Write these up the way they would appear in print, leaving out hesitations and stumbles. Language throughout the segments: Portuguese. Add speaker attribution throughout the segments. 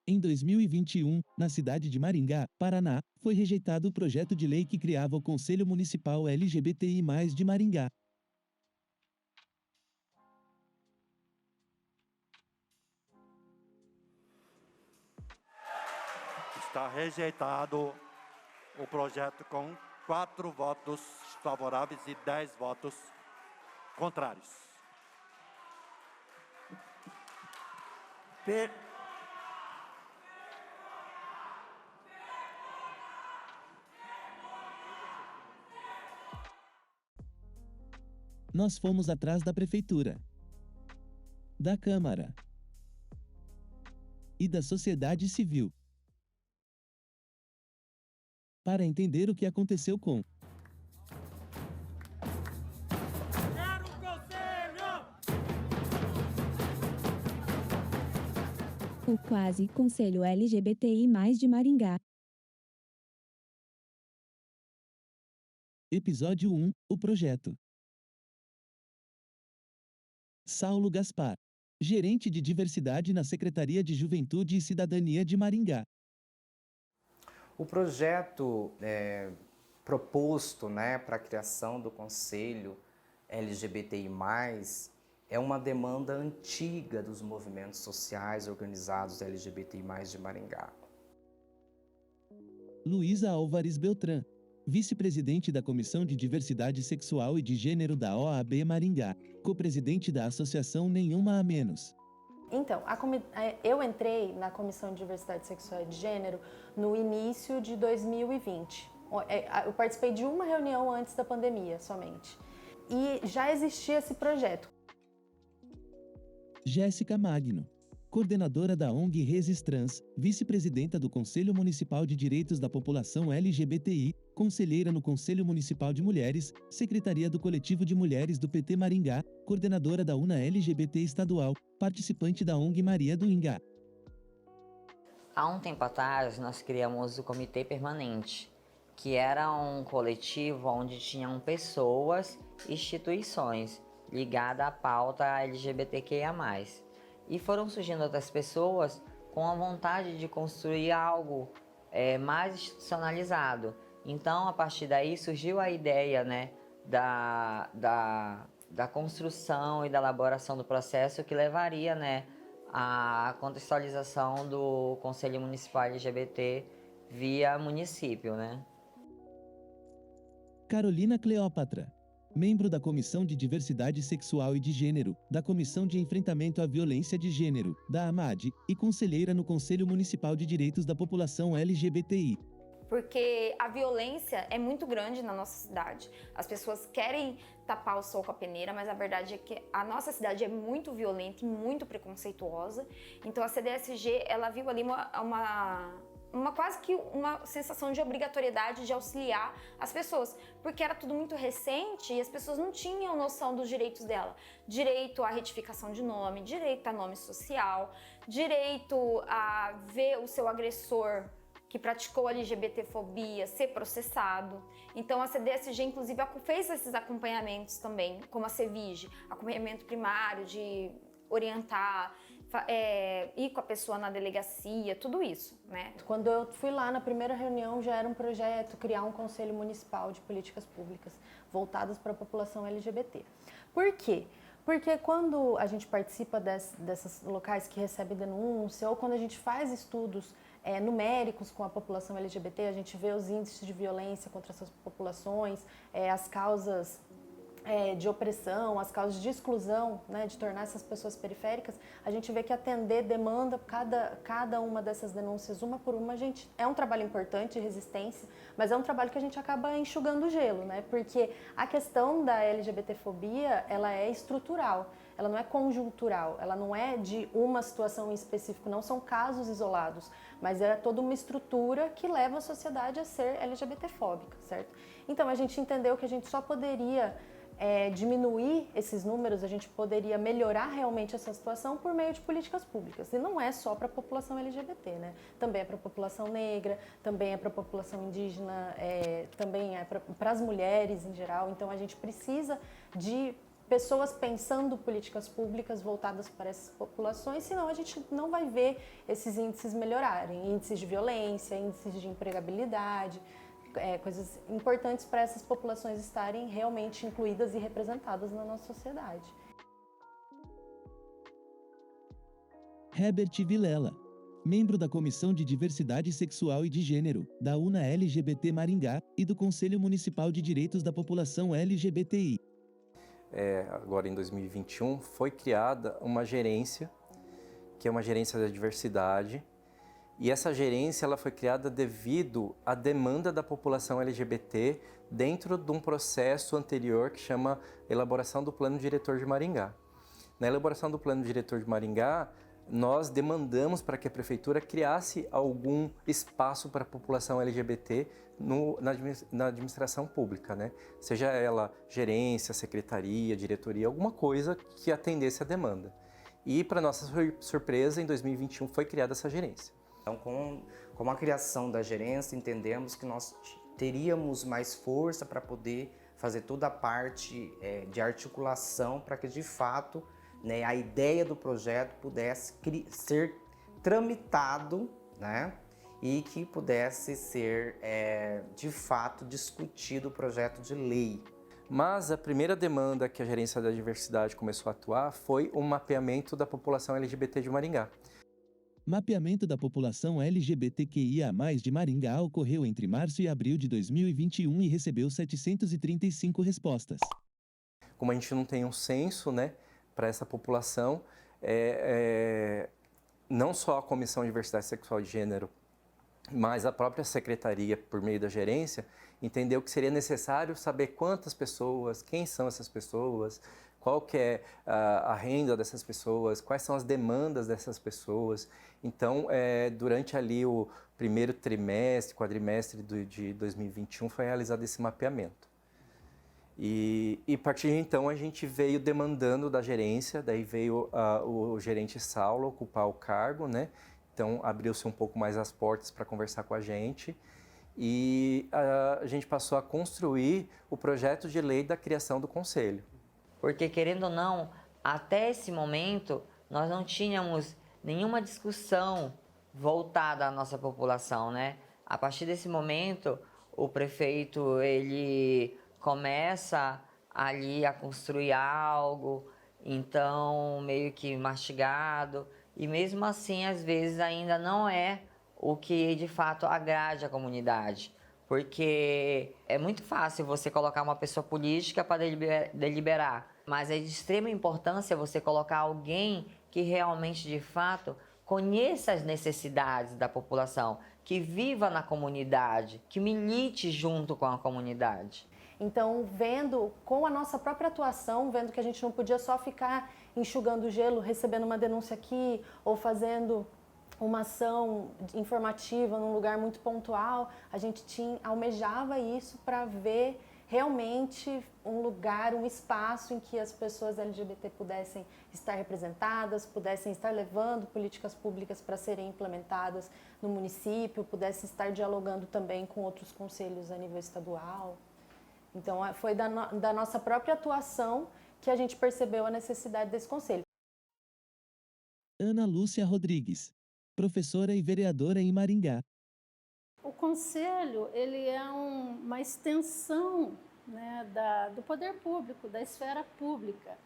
Speaker 1: Em 2021, na cidade de Maringá, Paraná, foi rejeitado o projeto de lei que criava o Conselho Municipal LGBTI+ de Maringá.
Speaker 2: Está rejeitado o projeto com 4 votos favoráveis e 10 votos contrários.
Speaker 1: Nós fomos atrás da Prefeitura, da Câmara e da sociedade civil para entender o que aconteceu com
Speaker 3: Quero conselho!
Speaker 4: O quase Conselho LGBTI+ de Maringá.
Speaker 1: Episódio 1, o projeto. Saulo Gaspar, gerente de diversidade na Secretaria de Juventude e Cidadania de Maringá.
Speaker 5: O projeto proposto, para a criação do Conselho LGBTI+, é uma demanda antiga dos movimentos sociais organizados LGBTI+, de Maringá.
Speaker 1: Luísa Álvares Beltrán, vice-presidente da Comissão de Diversidade Sexual e de Gênero da OAB Maringá, co-presidente da Associação Nenhuma a Menos.
Speaker 6: Então, eu entrei na Comissão de Diversidade Sexual e de Gênero no início de 2020. Eu participei de uma reunião antes da pandemia, somente. E já existia esse projeto.
Speaker 1: Jéssica Magno, coordenadora da ONG Resis Trans, vice-presidenta do Conselho Municipal de Direitos da População LGBTI, conselheira no Conselho Municipal de Mulheres, secretaria do Coletivo de Mulheres do PT Maringá, coordenadora da UNA LGBT estadual, participante da ONG Maria do Ingá.
Speaker 7: Há um tempo atrás, nós criamos o Comitê Permanente, que era um coletivo onde tinham pessoas e instituições ligadas à pauta LGBTQIA+. E foram surgindo outras pessoas com a vontade de construir algo mais institucionalizado. Então, a partir daí, surgiu a ideia da construção e da elaboração do processo que levaria à contextualização do Conselho Municipal LGBT via município.
Speaker 1: Carolina Cleópatra, membro da Comissão de Diversidade Sexual e de Gênero, da Comissão de Enfrentamento à Violência de Gênero, da AMAD, e conselheira no Conselho Municipal de Direitos da População LGBTI.
Speaker 8: Porque a violência é muito grande na nossa cidade. As pessoas querem tapar o sol com a peneira, mas a verdade é que a nossa cidade é muito violenta e muito preconceituosa. Então a CDSG, ela viu ali quase que uma sensação de obrigatoriedade de auxiliar as pessoas, porque era tudo muito recente e as pessoas não tinham noção dos direitos dela. Direito à retificação de nome, direito a nome social, direito a ver o seu agressor que praticou LGBTfobia ser processado. Então a CDSG inclusive fez esses acompanhamentos também, como a CEVIG, acompanhamento primário de orientar, ir com a pessoa na delegacia, tudo isso,
Speaker 6: Quando eu fui lá na primeira reunião, já era um projeto criar um Conselho Municipal de Políticas Públicas voltadas para a população LGBT. Por quê? Porque quando a gente participa desses locais que recebem denúncia ou quando a gente faz estudos numéricos com a população LGBT, a gente vê os índices de violência contra essas populações, as causas de opressão, as causas de exclusão, de tornar essas pessoas periféricas, a gente vê que atender demanda, cada uma dessas denúncias, uma por uma, é um trabalho importante de resistência, mas é um trabalho que a gente acaba enxugando o gelo, porque a questão da LGBTfobia, ela é estrutural, ela não é conjuntural, ela não é de uma situação em específico, não são casos isolados, mas é toda uma estrutura que leva a sociedade a ser LGBTfóbica, certo? Então a gente entendeu que a gente só poderia diminuir esses números, a gente poderia melhorar realmente essa situação por meio de políticas públicas. E não é só para a população LGBT, Também é para a população negra, também é para a população indígena, também é para as mulheres em geral. Então a gente precisa de pessoas pensando políticas públicas voltadas para essas populações, senão a gente não vai ver esses índices melhorarem, índices de violência, índices de empregabilidade, coisas importantes para essas populações estarem realmente incluídas e representadas na nossa sociedade.
Speaker 1: Herbert Vilela, membro da Comissão de Diversidade Sexual e de Gênero, da UNA LGBT Maringá e do Conselho Municipal de Direitos da População LGBTI.
Speaker 9: Agora em 2021, foi criada uma gerência, que é uma gerência da diversidade, e essa gerência ela foi criada devido à demanda da população LGBT dentro de um processo anterior que chama elaboração do Plano Diretor de Maringá. Na elaboração do Plano Diretor de Maringá, nós demandamos para que a Prefeitura criasse algum espaço para a população LGBT na administração pública, né? Seja ela gerência, secretaria, diretoria, alguma coisa que atendesse a demanda. E, para nossa surpresa, em 2021 foi criada essa gerência.
Speaker 5: Então, com a criação da gerência, entendemos que nós teríamos mais força para poder fazer toda a parte de articulação para que, de fato, né, a ideia do projeto pudesse ser tramitado, né, e que pudesse ser, de fato, discutido o projeto de lei.
Speaker 9: Mas a primeira demanda que a Gerência da Diversidade começou a atuar foi o mapeamento da população LGBT de Maringá.
Speaker 1: Mapeamento da população LGBTQIA+ de Maringá ocorreu entre março e abril de 2021 e recebeu 735 respostas.
Speaker 9: Como a gente não tem um censo, né, para essa população, não só a Comissão de Diversidade Sexual e de Gênero, mas a própria Secretaria, por meio da gerência, entendeu que seria necessário saber quantas pessoas, quem são essas pessoas, qual que é a renda dessas pessoas, quais são as demandas dessas pessoas. Então, durante ali o primeiro trimestre, quadrimestre de 2021, foi realizado esse mapeamento. E a partir de então a gente veio demandando da gerência, daí veio o gerente Saulo ocupar o cargo, né? Então abriu-se um pouco mais as portas para conversar com a gente e a gente passou a construir o projeto de lei da criação do conselho.
Speaker 7: Porque, querendo ou não, até esse momento nós não tínhamos nenhuma discussão voltada à nossa população, né? A partir desse momento, o prefeito, ele começa ali a construir algo, então meio que mastigado, e mesmo assim às vezes ainda não é o que de fato agrade a comunidade, porque é muito fácil você colocar uma pessoa política para deliberar, mas é de extrema importância você colocar alguém que realmente de fato conheça as necessidades da população, que viva na comunidade, que milite junto com a comunidade.
Speaker 6: Então, vendo com a nossa própria atuação, vendo que a gente não podia só ficar enxugando gelo, recebendo uma denúncia aqui ou fazendo uma ação informativa num lugar muito pontual, a gente almejava isso para ver realmente um lugar, um espaço em que as pessoas LGBT pudessem estar representadas, pudessem estar levando políticas públicas para serem implementadas no município, pudessem estar dialogando também com outros conselhos a nível estadual. Então, foi da nossa própria atuação que a gente percebeu a necessidade desse conselho.
Speaker 1: Ana Lúcia Rodrigues, professora e vereadora em Maringá.
Speaker 10: O conselho, ele é uma extensão, né, do poder público, da esfera pública.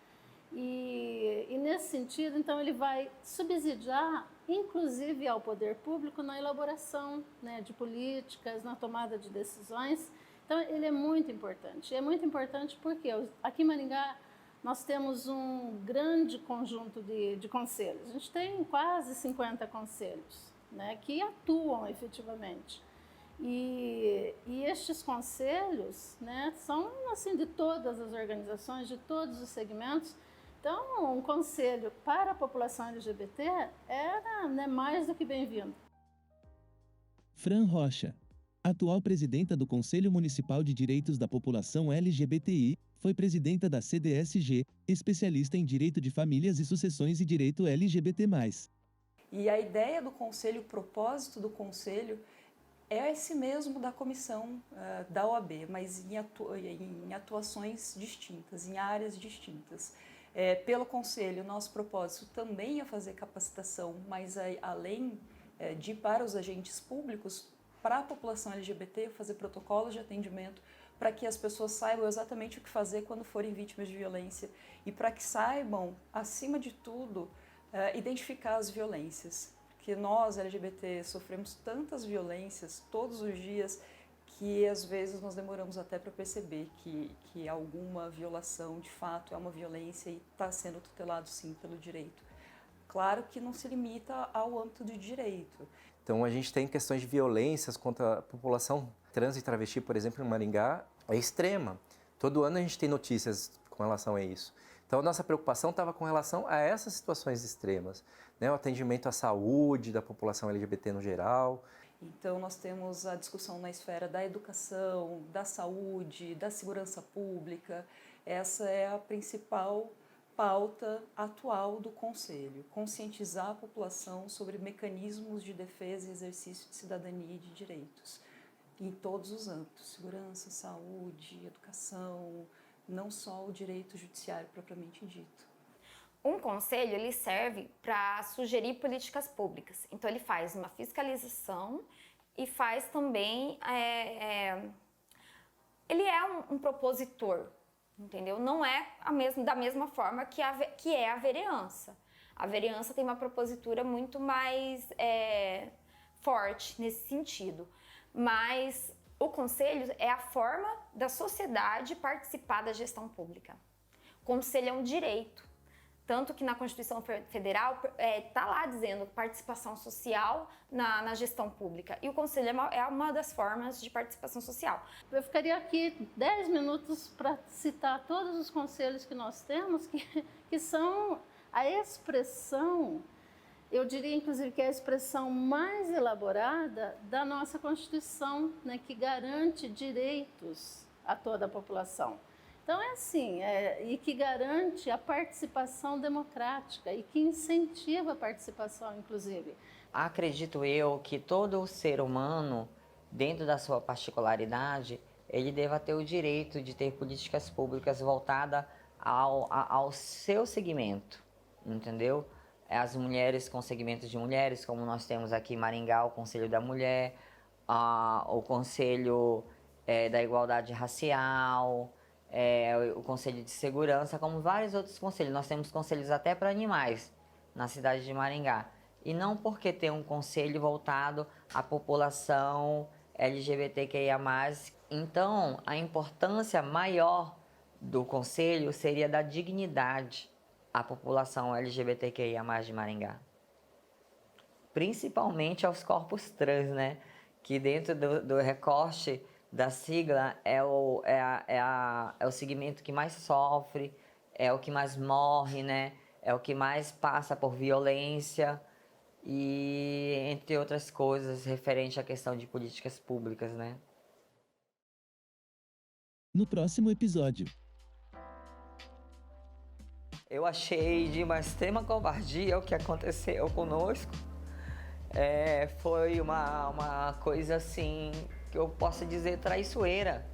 Speaker 10: E nesse sentido, então, ele vai subsidiar, inclusive ao poder público, na elaboração, né, de políticas, na tomada de decisões. Então, ele é muito importante. E é muito importante porque aqui em Maringá nós temos um grande conjunto de conselhos. A gente tem quase 50 conselhos, né, que atuam efetivamente. E estes conselhos, né, são assim, de todas as organizações, de todos os segmentos. Então, um conselho para a população LGBT era, né, mais do que bem-vindo.
Speaker 1: Fran Rocha, atual presidenta do Conselho Municipal de Direitos da População LGBTI, foi presidenta da CDSG, especialista em Direito de Famílias e Sucessões e Direito LGBT+.
Speaker 11: E a ideia do Conselho, o propósito do Conselho é esse mesmo da comissão da OAB, mas em atuações distintas, em áreas distintas. Pelo Conselho, nosso propósito também é fazer capacitação, mas além de ir para os agentes públicos, para a população LGBT, fazer protocolos de atendimento, para que as pessoas saibam exatamente o que fazer quando forem vítimas de violência e para que saibam, acima de tudo, identificar as violências. Porque nós, LGBT, sofremos tantas violências todos os dias que às vezes nós demoramos até para perceber que alguma violação de fato é uma violência e está sendo tutelado sim pelo direito. Claro que não se limita ao âmbito do direito.
Speaker 9: Então a gente tem questões de violências contra a população trans e travesti, por exemplo, em Maringá, é extrema. Todo ano a gente tem notícias com relação a isso. Então a nossa preocupação estava com relação a essas situações extremas, né? O atendimento à saúde da população LGBT no geral.
Speaker 11: Então nós temos a discussão na esfera da educação, da saúde, da segurança pública. Essa é a principal pauta atual do Conselho, conscientizar a população sobre mecanismos de defesa e exercício de cidadania e de direitos, em todos os âmbitos, segurança, saúde, educação, não só o direito judiciário propriamente dito.
Speaker 8: Um conselho, ele serve para sugerir políticas públicas, então ele faz uma fiscalização e faz também, ele é um propositor, entendeu? Não é da mesma forma que é a vereança. A vereança tem uma propositura muito mais forte nesse sentido, mas o conselho é a forma da sociedade participar da gestão pública. O conselho é um direito, tanto que na Constituição Federal está lá dizendo participação social na gestão pública. E o conselho é uma das formas de participação social.
Speaker 10: Eu ficaria aqui 10 minutos para citar todos os conselhos que nós temos, que são a expressão, eu diria inclusive que é a expressão mais elaborada da nossa Constituição, né, que garante direitos a toda a população. Então é assim, e que garante a participação democrática e que incentiva a participação, inclusive.
Speaker 7: Acredito eu que todo ser humano, dentro da sua particularidade, ele deva ter o direito de ter políticas públicas voltadas ao seu segmento, entendeu? As mulheres com segmentos de mulheres, como nós temos aqui em Maringá, o Conselho da Mulher, o Conselho da Igualdade Racial, o Conselho de Segurança, como vários outros conselhos. Nós temos conselhos até para animais na cidade de Maringá. E não porque tem um conselho voltado à população LGBTQIA+. Então, a importância maior do conselho seria da dignidade à população LGBTQIA+, de Maringá. Principalmente aos corpos trans, né? Que dentro do recorte da sigla é o segmento que mais sofre, é o que mais morre, né? É o que mais passa por violência e entre outras coisas referente à questão de políticas públicas, né?
Speaker 1: No próximo episódio.
Speaker 7: Eu achei de uma extrema covardia o que aconteceu conosco. Foi uma coisa assim que eu posso dizer traiçoeira,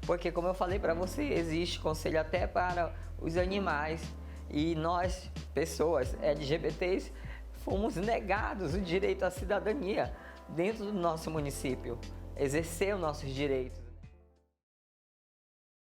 Speaker 7: porque como eu falei para você, existe conselho até para os animais e nós, pessoas LGBTs, fomos negados o direito à cidadania dentro do nosso município, exercer os nossos direitos.